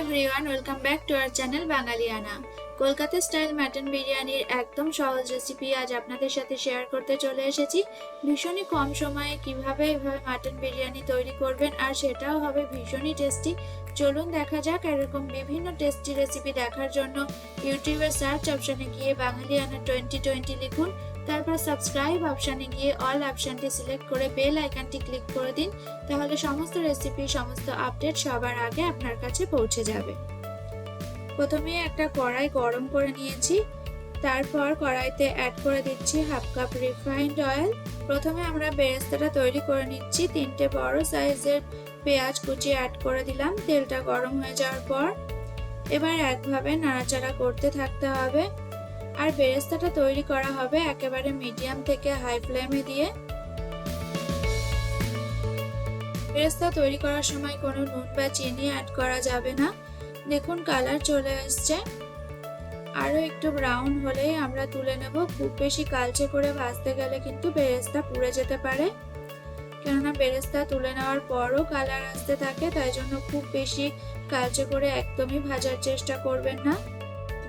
Everyone, welcome back to our channel Bangaliyana. Kolkata style mutton বিরিয়ানির একদম সহজ রেসিপি আজ আপনাদের সাথে শেয়ার করতে চলে এসেছি। ভীষণই কম সময়ে কিভাবে এভাবে মাটন বিরিয়ানি তৈরি করবেন আর সেটাও হবে ভীষণই টেস্টি। চলুন দেখা যাক। এরকম বিভিন্ন টেস্টি রেসিপি দেখার জন্য ইউটিউবের সার্চ অপশানে গিয়ে বাঙালিয়ানা 2020 লিখুন, তারপর সাবস্ক্রাইব অপশানে গিয়ে অল অপশানটি সিলেক্ট করে বেল আইকনটি ক্লিক করে দিন, তাহলে সমস্ত রেসিপি সমস্ত আপডেট সবার আগে আপনার কাছে পৌঁছে যাবে। প্রথমে একটা কড়াই গরম করে নিয়েছি, তারপর কড়াইতে অ্যাড করে দিচ্ছি হাফ কাপ রিফাইন্ড অয়েল। প্রথমে আমরা বেরেস্তাটা তৈরি করে নিচ্ছি। 3টে বড় সাইজের পেঁয়াজ কুচি অ্যাড করে দিলাম। তেলটা গরম হয়ে যাওয়ার পর এবার একভাবে নাড়াচাড়া করতে থাকতে হবে। আর বেরেস্তাটা তৈরি করা হবে একেবারে মিডিয়াম থেকে হাই ফ্লেমে দিয়ে। বেরেস্তা তৈরি করার সময় কোনো নুন বা চিনি অ্যাড করা যাবে না। দেখুন কালার চলে আসছে, আরো একটু ব্রাউন হলেই আমরা তুলে নেব। খুব বেশি কালচে করে ভাজতে গেলে কিন্তু বেরেস্তা পুড়ে যেতে পারে, কেননা বেরেস্তা তুলে নেওয়ার পরও কালার আসতে থাকে, তাই জন্য খুব বেশি কালচে করে একদমই ভাজার চেষ্টা করবেন না।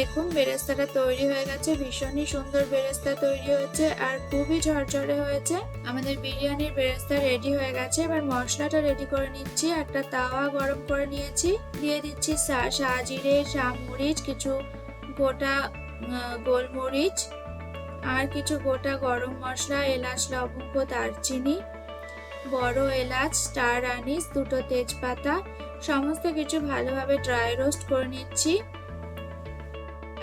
দেখুন বেরেস্তাটা তৈরি হয়ে গেছে, ভীষণই সুন্দর বেরেস্তা তৈরি হয়েছে আর খুবই ঝরঝরে হয়েছে। আমাদের বিরিয়ানির বেরেস্তা রেডি হয়ে গেছে। এবার মশলাটা রেডি করে নিচ্ছি। একটা তাওয়া গরম করে নিয়েছি, দিয়ে দিচ্ছি সাজিরে, মরিচ, কিছু গোটা গোলমরিচ আর কিছু গোটা গরম মশলা, এলাচ, লবঙ্গ, দারচিনি, বড় এলাচ, স্টার আনিস, 2টো তেজপাতা, সমস্ত কিছু ভালোভাবে ড্রাই রোস্ট করে নিচ্ছি।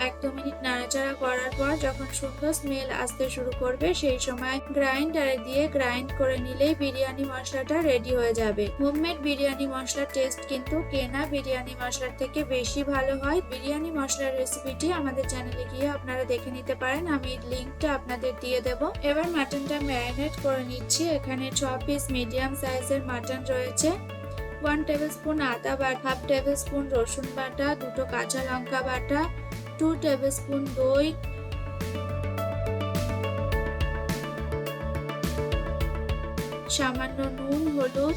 1-2 মিনিট নাড়াচাড়া করার পর যখন সুন্দর স্মেল আসতে শুরু করবে, সেই সময় গ্রাইন্ডারে দিয়ে গ্রাইন্ড করে নিলেই বিরিয়ানি মশলাটা রেডি হয়ে যাবে। হোমমেড বিরিয়ানি মশলার টেস্ট কিন্তু কেনা বিরিয়ানি মশলার থেকে বেশি ভালো হয়। বিরিয়ানি মশলার রেসিপিটি আমাদের চ্যানেলে গিয়ে আপনারা দেখে নিতে পারেন, আমি লিঙ্কটা আপনাদের দিয়ে দেব। এবার মাটনটা ম্যারিনেট করে নিচ্ছি। এখানে 6 পিস মিডিয়াম সাইজের মাটন রয়েছে। 1 টেবিলস্পুন আদা বাটা, 1/2 টেবিলস্পুন রসুন বাটা, 2টো কাঁচা লঙ্কা বাটা, 2 টেবিলস্পুন দই, সামান্য নুন, হলুদ,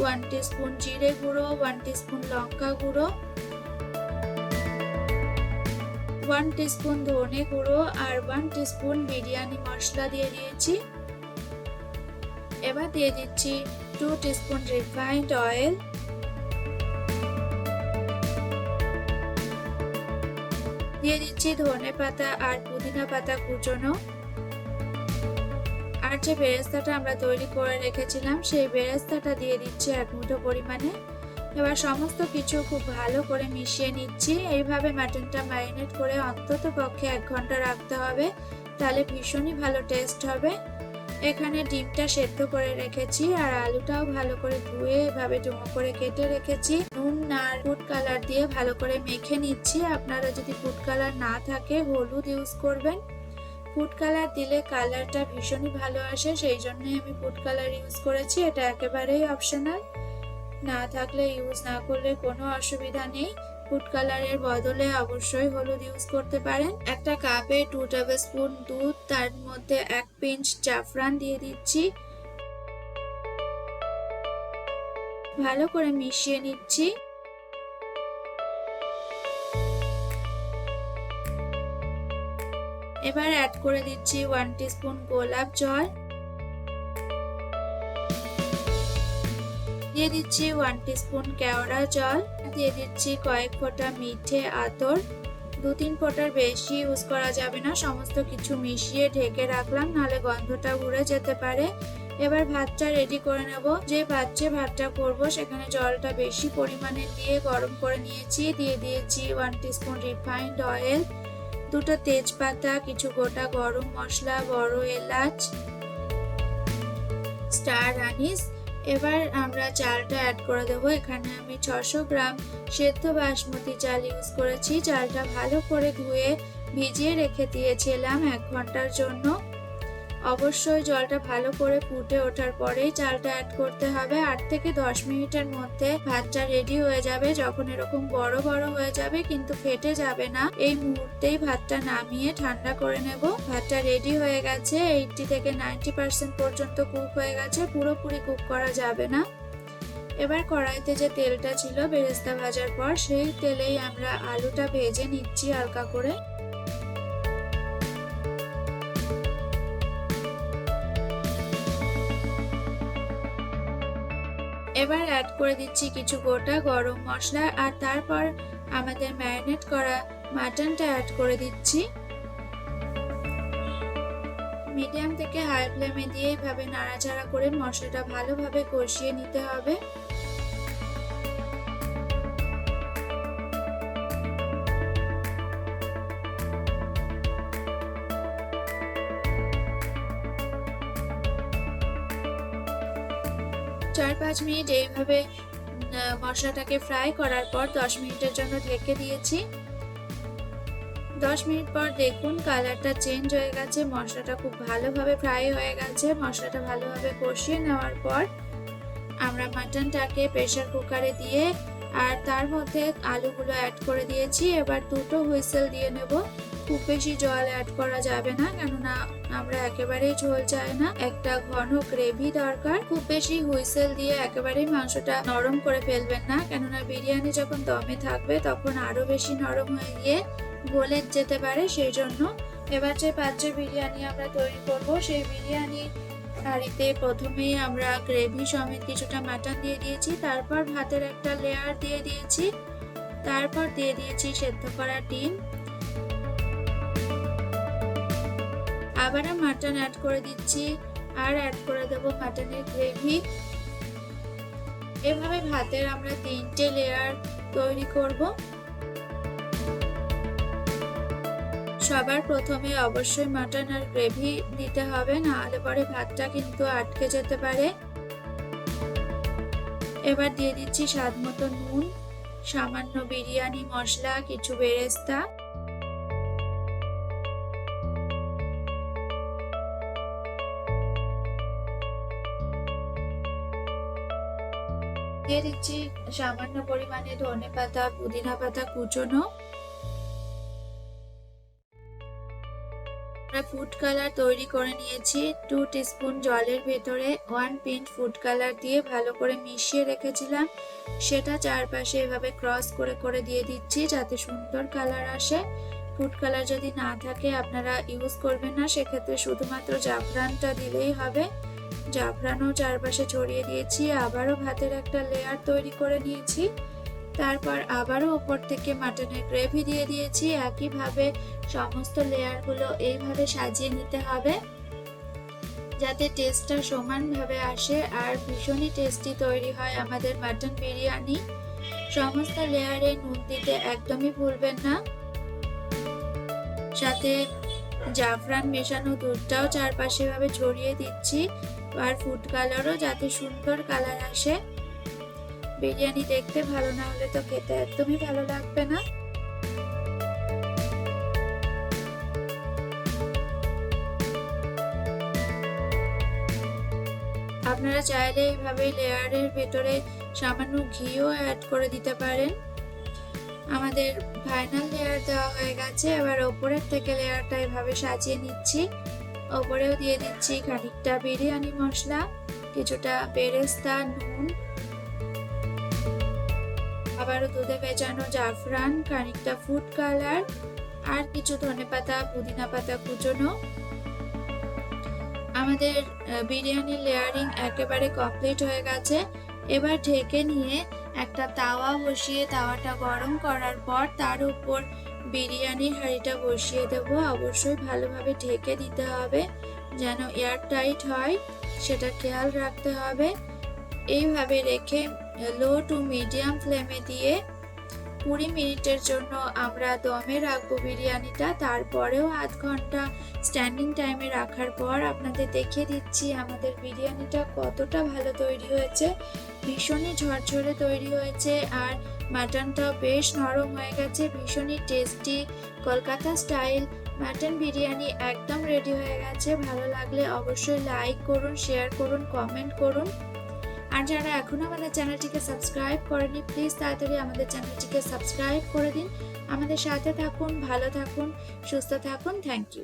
1 টিস্পুন জিরে গুঁড়ো, 1 টিস্পুন লঙ্কা গুঁড়ো, 1 টিস্পুন ধনে গুঁড়ো আর 1 টিস্পুন বিরিয়ানি মশলা দিয়ে দিয়েছি। এবার দিয়ে দিচ্ছি 2 টিস্পুন রিফাইন্ড অয়েল, দিয়ে দিচ্ছি ধনে পাতা আর পুদিনা পাতা কুচনো, আর যে বেরেস্তাটা আমরা তৈরি করে রেখেছিলাম সেই বেরেস্তাটা দিয়ে দিচ্ছি 1 মুঠো পরিমাণে। এবার সমস্ত কিছু খুব ভালো করে মিশিয়ে নিচ্ছি। এইভাবে মাটনটা ম্যারিনেট করে অন্তত পক্ষে 1 ঘন্টা রাখতে হবে, তাহলে ভীষণই ভালো টেস্ট হবে। এখানে ডিমটা সেদ্ধ করে রেখেছি আর আলুটাও ভালো করে ধুয়ে এভাবে ডুমো করে কেটে রেখেছি। নুন আর ফুড কালার দিয়ে ভালো করে মেখে নিচ্ছি। আপনারা যদি ফুড কালার না থাকে হলুদ ইউজ করবেন। ফুড কালার দিলে কালারটা ভীষণই ভালো আসে, সেই জন্যই আমি ফুড কালার ইউজ করেছি। এটা একেবারেই অপশনাল, না থাকলে ইউজ না করলে কোনো অসুবিধা নেই। ফুড কালারের বদলে অবশ্যই হলুদ ইউজ করতে পারেন। একটা কাপে 2 টেবিলস্পুন দুধ, তার মধ্যে 1 পিঞ্চ জাফরান দিয়ে দিচ্ছি, ভালো করে মিশিয়ে নিচ্ছি। এবার অ্যাড করে দিচ্ছি 1 টিস্পুন গোলাপ জল, দিয়ে দিচ্ছি 1 টিস্পুন কেওড়া জল, দিয়ে দিচ্ছি কয়েক ফোঁটা মিঠে আতর। 2-3 ফোঁটার বেশি ইউজ করা যাবে না। সমস্ত কিছু মিশিয়ে ঢেকে রাখলাম, নাহলে গন্ধটা উড়ে যেতে পারে। এবার ভাতটা রেডি করে নেব। যে পাত্রে ভাতটা করব সেখানে জলটা বেশি পরিমাণে দিয়ে গরম করে নিয়েছি। দিয়ে দিয়েছি 1 টিস্পুন রিফাইন্ড অয়েল, 2টো তেজপাতা, কিছু গোটা গরম মশলা, বড় এলাচ, স্টার আনিস। এবার আমরা চালটা অ্যাড করে দেবো। এখানে আমি 600 গ্রাম সেদ্ধ বাসমতি চাল ইউজ করেছি। চালটা ভালো করে ধুয়ে ভিজিয়ে রেখে দিয়েছিলাম 1 ঘন্টার জন্য। অবশ্যই জলটা ভালো করে ফুটে ওঠার পরেই চালটা অ্যাড করতে হবে। 8 থেকে 10 মিনিটের মধ্যে ভাতটা রেডি হয়ে যাবে। যখন এরকম বড় বড় হয়ে যাবে কিন্তু ফেটে যাবে না, এই মুহূর্তেই ভাতটা নামিয়ে ঠান্ডা করে নেব। ভাতটা রেডি হয়ে গেছে, 80 থেকে 90% পর্যন্ত কুক হয়ে গেছে, পুরোপুরি কুক করা যাবে না। এবার কড়াইতে যে তেলটা ছিল বেরেস্তা ভাজার পর সেই তেলেই আমরা আলুটা ভেজে নিচ্ছি হালকা করে। এবার অ্যাড করে দিচ্ছি কিছু গোটা গরম মশলা আর তারপর আমাদের ম্যারিনেট করা মাটনটা অ্যাড করে দিচ্ছি। মিডিয়াম থেকে হাই ফ্লেমে দিয়ে এইভাবে নাড়াচাড়া করে মশলাটা ভালোভাবে কষিয়ে নিতে হবে। চার 5 মিনিট এইভাবে মশলাটাকে ফ্রাই করার পর 10 মিনিটের জন্য ঢেকে দিয়েছি। 10 মিনিট পর দেখুন কালারটা চেঞ্জ হয়ে গেছে, মশলাটা খুব ভালোভাবে ফ্রাই হয়ে গেছে। মশলাটা ভালোভাবে কষিয়ে নেওয়ার পর আমরা মাটনটাকে প্রেসার কুকারে দিয়ে আর তার মধ্যে আলুগুলো অ্যাড করে দিয়েছি। এবার 2টো হুইসেল দিয়ে নেব। খুব বেশি জল অ্যাড করা যাবে না, কেননা আমরা একেবারেই ঝোল চাই না, একটা ঘন গ্রেভি দরকার। খুব বেশি হুইসেল দিয়ে একেবারেই মাংসটা নরম করে ফেলবেন না, কেননা বিরিয়ানি যখন দমে থাকবে তখন আরো বেশি নরম হয়ে গিয়ে গলে যেতে পারে, সেই জন্য। এবার যে পাত্রে বিরিয়ানি আমরা তৈরি করব সেই বিরিয়ানি হাঁড়িতে প্রথমেই আমরা গ্রেভি সমেত কিছুটা মাটন দিয়ে দিয়েছি, তারপর ভাতের একটা লেয়ার দিয়ে দিয়েছি, তারপর দিয়ে দিয়েছি সেদ্ধ করা ডিম, আবারও মাটন অ্যাড করে দিচ্ছি আর অ্যাড করে দেবো মাটনের গ্রেভি। এভাবে ভাতের আমরা 3টে লেয়ার তৈরি করব। সবার প্রথমে অবশ্যই মাটন আর গ্রেভি দিতে হবে, না হলে পরে ভাতটা কিন্তু আটকে যেতে পারে। এবার দিয়ে দিচ্ছি স্বাদ মতো নুন, সামান্য বিরিয়ানি মশলা, কিছু বেরেস্তা, দিয়ে দিচ্ছি সামান্য পরিমাণে ধনেপাতা পুদিনা পাতা কুচনো। ফুড কালার তৈরি করে নিয়েছি। 2 টিস্পুন জলের ভেতরে 1 পিঞ্চ ফুড কালার দিয়ে ভালো করে মিশিয়ে রেখেছিলাম, সেটা চারপাশে এভাবে ক্রস করে করে দিয়ে দিচ্ছি যাতে সুন্দর কালার আসে। ফুড কালার যদি না থাকে আপনারা ইউজ করবেন না, সেক্ষেত্রে শুধুমাত্র জাফরানটা দিলেই হবে। জাফরানও চারপাশে ছড়িয়ে দিয়েছি। আবারও ভাতের একটা লেয়ার তৈরি করে নিয়েছি, তারপর আবারও উপর থেকে মাটনের গ্রেভি দিয়ে দিয়েছি। একইভাবে সমস্ত লেয়ারগুলো এইভাবে সাজিয়ে নিতে হবে যাতে টেস্টটা সমানভাবে আসে আর ভীষণই টেস্টি তৈরি হয় আমাদের মাটন বিরিয়ানি। সমস্ত লেয়ারে নুন দিতে একদমই ভুলবেন না, সাথে জাফরান মেশানো দুধটাও চারপাশে ভাবে ছড়িয়ে দিচ্ছি আর ফুড কালারও যাতে সুন্দর কালার আসে। বিরিয়ানি দেখতে ভালো না হলে তো খেতে একদমই ভালো লাগবে না। আপনারা চাইলে এইভাবে লেয়ারের ভেতরে সামান্য ঘিও অ্যাড করে দিতে পারেন। আমাদের ফাইনাল লেয়ার দেওয়া হয়ে গেছে, এবার ওপরের থেকে লেয়ারটা এভাবে সাজিয়ে নিচ্ছি। ওপরেও দিয়ে দিচ্ছি খানিকটা বিরিয়ানি মশলা, কিছুটা বেরেস্তা, নুন, আবারও দুধে ভেজানো জাফরান, খানিকটা ফুড কালার আর কিছু ধনেপাতা পুদিনা পাতা কুচনো। আমাদের বিরিয়ানির লেয়ারিং একেবারে কমপ্লিট হয়ে গেছে। এবার ঢেকে নিয়ে একটা তাওয়া বসিয়ে তাওয়াটা গরম করার পর তার উপর বিরিয়ানির হাঁড়িটা বসিয়ে দেবো। অবশ্যই ভালোভাবে ঢেকে দিতে হবে যেন এয়ার টাইট হয়, সেটা খেয়াল রাখতে হবে। এইভাবে রেখে লো টু মিডিয়াম ফ্লেমে দিয়ে 20 মিনিটের জন্য আমরা দমে রাখবো বিরিয়ানিটা। তারপরেও আধ ঘন্টা স্ট্যান্ডিং টাইমে রাখার পর আপনাদের দেখিয়ে দিচ্ছি আমাদের বিরিয়ানিটা কতটা ভালো তৈরি হয়েছে। ভীষণই ঝরঝরে তৈরি হয়েছে আর মাটনটাও বেশ নরম হয়ে গেছে। ভীষণই tasty Kolkata style mutton biryani একদম রেডি হয়ে গেছে। ভালো লাগলে অবশ্যই লাইক করুন, শেয়ার করুন, কমেন্ট করুন। আর যারা এখনো আমাদের চ্যানেলটিকে সাবস্ক্রাইব করেনি প্লিজ তাড়াতাড়ি আমাদের চ্যানেলটিকে সাবস্ক্রাইব করে দিন। আমাদের সাথে থাকুন, ভালো থাকুন, সুস্থ থাকুন। Thank you.